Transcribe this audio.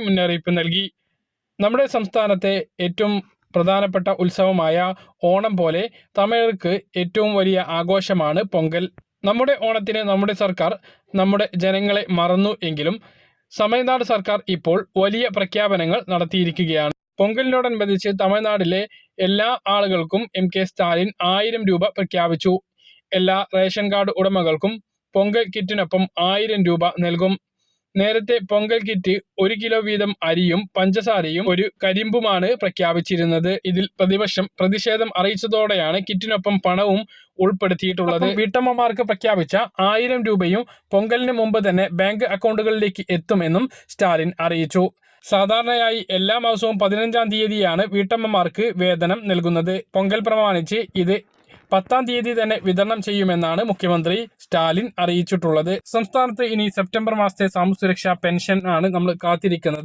മുന്നറിയിപ്പ് നൽകി. നമ്മുടെ സംസ്ഥാനത്തെ ഏറ്റവും പ്രധാനപ്പെട്ട ഉത്സവമായ ഓണം പോലെ തമിഴർക്ക് ഏറ്റവും വലിയ ആഘോഷമാണ് പൊങ്കൽ. നമ്മുടെ ഓണത്തിന് നമ്മുടെ സർക്കാർ നമ്മുടെ ജനങ്ങളെ മറന്നു എങ്കിലും തമിഴ്നാട് സർക്കാർ ഇപ്പോൾ വലിയ പ്രഖ്യാപനങ്ങൾ നടത്തിയിരിക്കുകയാണ്. പൊങ്കലിനോടനുബന്ധിച്ച് തമിഴ്നാട്ടിലെ എല്ലാ ആളുകൾക്കും MK സ്റ്റാലിൻ 1000 രൂപ പ്രഖ്യാപിച്ചു. എല്ലാ റേഷൻ കാർഡ് ഉടമകൾക്കും പൊങ്കൽ കിറ്റിനൊപ്പം 1000 രൂപ നൽകും. നേരത്തെ പൊങ്കൽ കിറ്റ് 1 കിലോ വീതം അരിയും പഞ്ചസാരയും ഒരു കരിമ്പുമാണ് പ്രഖ്യാപിച്ചിരുന്നത്. ഇതിൽ പ്രതിപക്ഷം പ്രതിഷേധം അറിയിച്ചതോടെയാണ് കിറ്റിനൊപ്പം പണവും ഉൾപ്പെടുത്തിയിട്ടുള്ളത്. വീട്ടമ്മമാർക്ക് പ്രഖ്യാപിച്ച 1000 രൂപയും പൊങ്കലിന് മുമ്പ് തന്നെ ബാങ്ക് അക്കൗണ്ടുകളിലേക്ക് എത്തുമെന്നും സ്റ്റാലിൻ അറിയിച്ചു. സാധാരണയായി എല്ലാ മാസവും 15-ാം തീയതിയാണ് വീട്ടമ്മമാർക്ക് വേതനം നൽകുന്നത്. പൊങ്കൽ പ്രമാണിച്ച് ഇത് 10-ാം തീയതി തന്നെ വിതരണം ചെയ്യുമെന്നാണ് മുഖ്യമന്ത്രി സ്റ്റാലിൻ അറിയിച്ചിട്ടുള്ളത്. സംസ്ഥാനത്ത് ഇനി സെപ്റ്റംബർ മാസത്തെ സാമൂഹ്യ സുരക്ഷാ പെൻഷൻ ആണ് നമ്മൾ കാത്തിരിക്കുന്നത്.